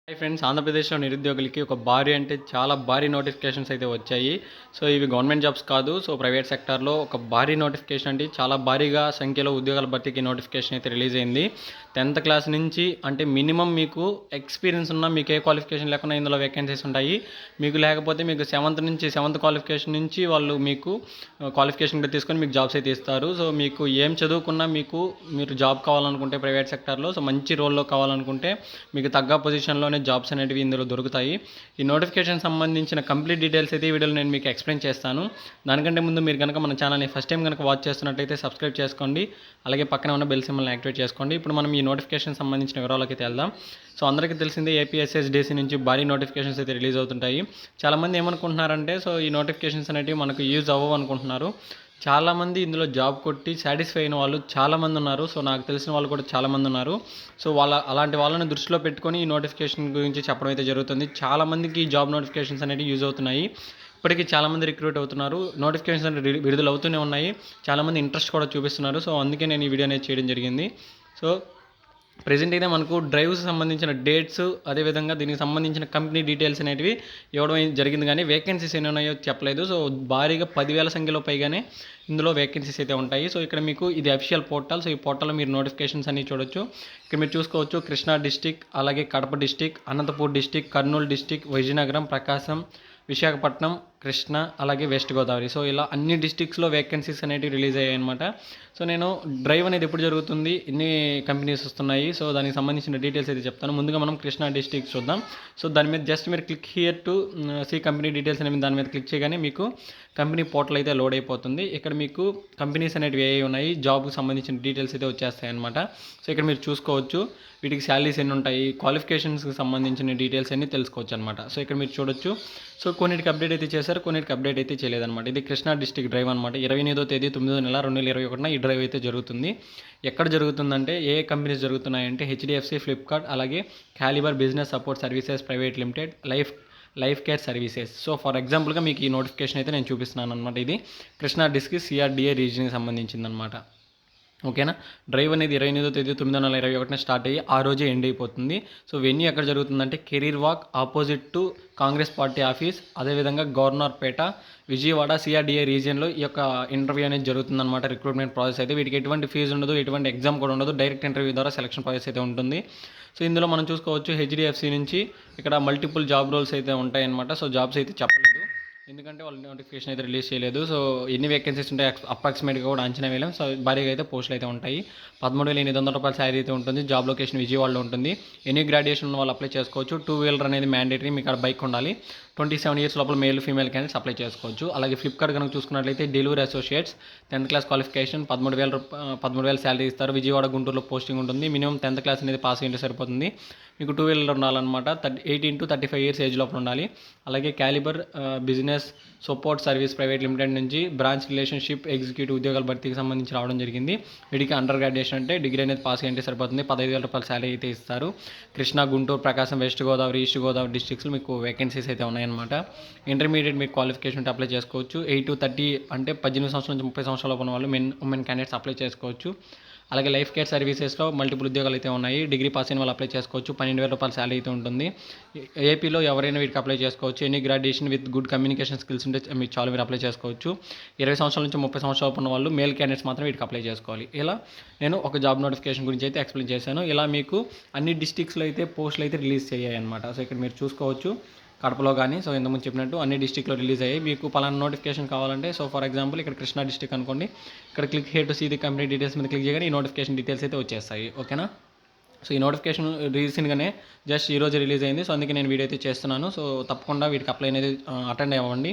Hi friends, ఆంధ్రప్రదేశ్లో నిరుద్యోగులకి ఒక భారీ అంటే చాలా భారీ నోటిఫికేషన్స్ అయితే వచ్చాయి. సో ఇవి గవర్నమెంట్ జాబ్స్ కాదు. సో ప్రైవేట్ సెక్టార్లో ఒక భారీ నోటిఫికేషన్ అంటే చాలా భారీగా సంఖ్యలో ఉద్యోగాల భర్తీకి నోటిఫికేషన్ అయితే రిలీజ్ అయింది. 10th క్లాస్ నుంచి అంటే మినిమం మీకు ఎక్స్పీరియన్స్ ఉన్న, మీకు ఏ క్వాలిఫికేషన్ లేకుండా ఇందులో వేకెన్సీస్ ఉంటాయి. మీకు లేకపోతే మీకు 7th క్వాలిఫికేషన్ నుంచి వాళ్ళు మీకు క్వాలిఫికేషన్ కూడా తీసుకొని మీకు జాబ్స్ అయితే ఇస్తారు. సో మీకు ఏం చదువుకున్నా మీరు జాబ్ కావాలనుకుంటే ప్రైవేట్ సెక్టార్లో, సో మంచి రోల్లో కావాలనుకుంటే మీకు తగ్గ పొజిషన్లోనే జాబ్స్ అనేటివి ఇందులో దొరుకుతాయి. ఈ నోటిఫికేషన్ సంబంధించిన కంప్లీట్ డీటెయిల్స్ అయితే ఈ వీడియోలో నేను మీకు ఎక్స్ప్లెయిన్ చేస్తాను. దానికంటే ముందు మీరు కనుక మన ఛానల్ని ఫస్ట్ టైం కనుక వాచ్ చేస్తున్నట్లయితే సబ్స్క్రైబ్ చేసుకోండి. అలాగే పక్కన ఉన్న బెల్ సింబల్ని యాక్టివేట్ చేసుకోండి. ఇప్పుడు మనం ఈ నోటిఫికేషన్ సంబంధించిన వివరాలకి అయితే వెళ్దాం. సో అందరికీ తెలిసిందే, ఏపీఎస్ఎస్డిసి నుంచి భారీ నోటిఫికేషన్స్ అయితే రిలీజ్ అవుతుంటాయి. చాలామంది ఏమనుకుంటున్నారంటే, సో ఈ నోటిఫికేషన్స్ అనేవి మనకు యూజ్ అవ్వవు అనుకుంటున్నారు. చాలామంది ఇందులో జాబ్ కొట్టి సాటిస్ఫై అయిన వాళ్ళు చాలామంది ఉన్నారు. సో నాకు తెలిసిన వాళ్ళు కూడా చాలామంది ఉన్నారు. సో అలాంటి వాళ్ళని దృష్టిలో పెట్టుకొని ఈ నోటిఫికేషన్ గురించి చెప్పడం అయితే జరుగుతుంది. చాలామందికి ఈ జాబ్ నోటిఫికేషన్స్ అనేవి యూజ్ అవుతున్నాయి. ఇప్పటికీ చాలామంది రిక్రూట్ అవుతున్నారు. నోటిఫికేషన్స్ అనేవి విడుదల అవుతూనే ఉన్నాయి. చాలామంది ఇంట్రెస్ట్ కూడా చూపిస్తున్నారు. సో అందుకే నేను ఈ వీడియో అనేది చేయడం జరిగింది. సో ప్రెజెంట్ అయితే మనకు డ్రైవ్స్ సంబంధించిన డేట్స్, అదేవిధంగా దీనికి సంబంధించిన కంపెనీ డీటెయిల్స్ అనేటివి ఇవ్వడం జరిగింది, కానీ వేకెన్సీస్ ఎన్ని ఉన్నాయో చెప్పలేదు. సో భారీగా 10,000 సంఖ్యలో పైగానే ఇందులో వేకెన్సీస్ అయితే ఉంటాయి. సో ఇక్కడ మీకు ఇది అఫీషియల్ పోర్టల్. సో ఈ పోర్టల్లో మీరు నోటిఫికేషన్స్ అన్ని చూడొచ్చు. ఇక్కడ మీరు చూసుకోవచ్చు కృష్ణా డిస్టిక్, అలాగే Kadapa district, Anantapur district, Kurnool district, Vizianagaram, Prakasam, Visakhapatnam, Krishna, అలాగే వెస్ట్ గోదావరి. సో ఇలా అన్ని డిస్టిక్స్లో వేకెన్సీస్ అనేవి రిలీజ్ అయ్యాయి అనమాట. సో నేను డ్రైవ్ అనేది ఎప్పుడు జరుగుతుంది, ఎన్ని కంపెనీస్ వస్తున్నాయి, సో దానికి సంబంధించిన డీటెయిల్స్ అయితే చెప్తాను. ముందుగా మనం కృష్ణా డిస్టిక్ చూద్దాం. సో దాని మీద జస్ట్ మీరు click here to see company details అనేవి దాని మీద క్లిక్ చేయగానే మీకు కంపెనీ పోర్టల్ అయితే లోడ్ అయిపోతుంది. ఇక్కడ మీకు కంపెనీస్ అనేవి ఏ ఉన్నాయి, జాబ్కి సంబంధించిన డీటెయిల్స్ అయితే వచ్చేస్తాయి అనమాట. సో ఇక్కడ మీరు చూసుకోవచ్చు వీటికి శాలరీస్ ఎన్ని ఉంటాయి, క్వాలిఫికేషన్స్కి సంబంధించిన డీటెయిల్స్ అన్ని తెలుసుకోవచ్చు అనమాట. సో ఇక్కడ మీరు చూడొచ్చు. సో కొన్నిటికి అప్డేట్ అయితే చేశారు, కొన్నిటికి అప్డేట్ అయితే చేయలేదన్నమాట. ఇది కృష్ణా డిస్టిక్ డ్రైవ్ అనమాట. 28వ తేదీ 9వ నెల 2021 ఈ డ్రైవ్ అయితే జరుగుతుంది. ఎక్కడ జరుగుతుందంటే ఏ కంపెనీస్ జరుగుతున్నాయంటే హెచ్డిఎఫ్సి, ఫ్లిప్కార్ట్, అలాగే calibre business support services private limited, life care services. So for ఎగ్జాంపుల్గా మీకు ఈ నోటిఫికేషన్ అయితే నేను చూపిస్తున్నాను అనమాట. ఇది కృష్ణా డిస్ట్రిక్ట్ సిఆర్డిఏ రీజన్కి సంబంధించింది అనమాట. ఓకేనా. డ్రైవ్ అనేది 28వ తేదీ 9వ నెల 2021 స్టార్ట్ అయ్యి ఆ రోజే ఎండ్ అయిపోతుంది. సో వెన్యూ ఎక్కడ జరుగుతుందంటే career walk opposite to Congress party office, అదేవిధంగా గవర్నర్పేట, విజయవాడ సిఆర్డిఏ రీజియన్లో ఈ యొక్క ఇంటర్వ్యూ అనేది జరుగుతుందన్నమాట. రిక్రూట్మెంట్ ప్రాసెస్ అయితే వీటికి ఎటువంటి ఫీజు ఉండదు, ఎటువంటి ఎగ్జామ్ కూడా ఉండదు. డైరెక్ట్ ఇంటర్వ్యూ ద్వారా సెలక్షన్ ప్రాసెస్ అయితే ఉంటుంది. సో ఇందులో మనం చూసుకోవచ్చు హెచ్డిఎఫ్సి నుంచి ఇక్కడ మల్టిపుల్ జాబ్ రోల్స్ అయితే ఉంటాయన్నమాట. సో జాబ్స్ అయితే చెప్పలేదు, ఎందుకంటే వాళ్ళు నోటిఫికేషన్ అయితే రిలీజ్ చేయలేదు. సో ఎన్ని వేకెన్సీస్ ఉంటాయి అప్రాక్సిమేట్గా కూడా అంచనా వేయలేం. సో భారీగా అయితే పోస్టులు అయితే ఉంటాయి. 13,800 రూపాయల శాలరీ అయితే ఉంటుంది. జాబ్ లొకేషన్ విజయవాడలో ఉంటుంది. ఎనీ గ్రాడ్యుయేషన్ ఉన్న వాళ్ళు అప్లై చేసుకోవచ్చు. 2 వీలర్ అనేది మ్యాండేటరీ, మీకు అక్కడ బైక్ ఉండాలి. 27 ఇయర్స్ లోపల మేల్ ఫీమేల్ క్యాండిడేట్స్ అప్లై చేసుకోవచ్చు. అలాగే ఫ్లిప్కార్ట్ కనుక చూసుకున్నట్లయితే delivery associates 10th class qualification, 13,000 salary ఇస్తారు. విజయవాడ, గుంటూరులో పోస్టింగ్ ఉంటుంది. మినిమం 10th క్లాస్ అనేది పాస్ అయ్యింటే సరిపోతుంది. మీకు 2 వీలర్ ఉండాలన్నమాట. 18 to 35 ఇయర్స్ ఏజ్ లోపల ఉండాలి. అలాగే calibre business support service private limited నుంచి బ్రాంచ్ రిలేషన్షిప్ ఎగ్జిక్యూటివ్ ఉద్యోగాల భర్తీకి సంబంధించి రావడం జరిగింది. వీటికి అండర్ గ్రాడ్యుయేషన్ అంటే డిగ్రీ అనేది పాస్ అయ్యింటే సరిపోతుంది. 15,000 రూపాయల శాలరీ అయితే ఇస్తారు. కృష్ణా, గుంటూరు, ప్రకాశం, వెస్ట్ గోదావరి, ఈస్ట్ గోదావరి డిస్ట్రిక్ట్స్లో మీకు వేకెన్సీస్ అయితే ఉన్నాయన్నమాట. ఇంటర్మీడియట్ మీకు క్వాలిఫికేషన్ ఉంటే అప్లై చేసుకోవచ్చు. 8 to 30 అంటే 18 సంవత్సరాల నుంచి 30 సంవత్సరాల ఉన్న వాళ్ళు ఉమెన్ క్యాండిడేట్స్ అప్లై చేసుకోవచ్చు. అలాగే లైఫ్ కేర్ సర్వీసెస్లో మల్టిపుల్ ఉద్యోగాలు అయితే ఉన్నాయి. డిగ్రీ పాస్ అయిన వాళ్ళు అప్లై చేసుకోవచ్చు. 12,000 రూపాయల శాలరీ అయితే ఉంటుంది. ఏపీలో ఎవరైనా వీటికి అప్లై చేసుకోవచ్చు. Any graduation with good communication skills ఉంటే మీకు చాలా మీరు అప్లై చేసుకోవచ్చు. 20 సంవత్సరాల నుంచి 30 సంవత్సరాలు ఉన్న వాళ్ళు మేల్ క్యాండిడేట్స్ మాత్రం వీటికి అప్లై చేసుకోవాలి. ఇలా నేను ఒక జాబ్ నోటిఫికేషన్ గురించి అయితే ఎక్స్ప్లెయిన్ చేశాను. ఇలా మీకు అన్ని డిస్ట్రిక్ట్స్లో అయితే పోస్టులు అయితే రిలీజ్ చేయాయి అనమాట. సో ఇక్కడ మీరు చూసుకోవచ్చు కడపలో కానీ, సో ఇంతకుముందు చెప్పినట్టు అన్ని డిస్ట్రిక్ట్లో రిలీజ్ అయ్యాయి. మీకు పలానా నోటిఫికేషన్ కావాలంటే, సో ఫర్ ఎగ్జాంపుల్ ఇక్కడ కృష్ణా డిస్ట్రిక్ట్ అనుకోండి. ఇక్కడ click here to see the company details మీద క్లిక్ చేయగానే ఈ నోటిఫికేషన్ డీటెయిల్స్ అయితే వచ్చేస్తాయి. ఓకేనా. సో ఈ నోటిఫికేషన్ రీసెంట్గానే జస్ట్ ఈరోజు రిలీజ్ అయింది. సో అందుకే నేను వీడియో అయితే చేస్తున్నాను. సో తప్పకుండా వీటికి అప్లై అనేది అటెండ్ అవ్వండి.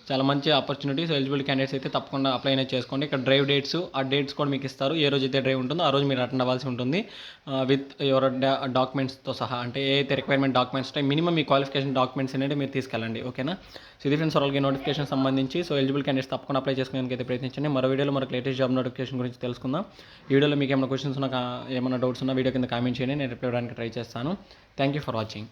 చాలా మంచి ఆపర్చునిటీ. సో ఎలిజిబుల్ క్యాండిడేట్స్ అయితే తప్పకుండా అప్లై అనేది చేసుకోండి. ఇక్కడ డ్రైవ్ డేట్స్, ఆ డేట్స్ కూడా మీకు ఇస్తారు. ఏ రోజు అయితే డ్రైవ్ ఉంటుందో ఆ రోజు మీరు అటెండ్ అవ్వాల్సి ఉంటుంది. విత్ యువర్ డాక్యుమెంట్స్తో సహా. అంటే ఏ అయితే రిక్వైర్మెంట్ డాక్యుమెంట్స్ ఉంటాయి, మినిమం మీ క్వాలిఫికేషన్ డాక్యుమెంట్స్ అనేది మీరు తీసుకెళ్ళండి. ఓకేనా. సో ఇది ఫ్రెండ్స్ వాళ్ళకి నోటిఫికేషన్ సంబంధించి. సో ఎలిజిబుల్ క్యాండిడేట్స్ తప్పకుండా అప్లై చేసుకోవడానికి అయితే ప్రయత్నించండి. మరో వీడియోలో మనకు లేటెస్ట్ జాబ్ నోటిఫికేషన్ గురించి తెలుసుకుందాం. ఈ వీడియోలో మీకు ఏమైనా క్వశ్చన్స్ ఉన్నా, ఏమైనా డౌట్స్ ఉన్నా వీడియో కింద కామెంట్ చేయండి. నేను రిప్లై ఇవ్వడానికి ట్రై చేస్తాను. Thank you for watching.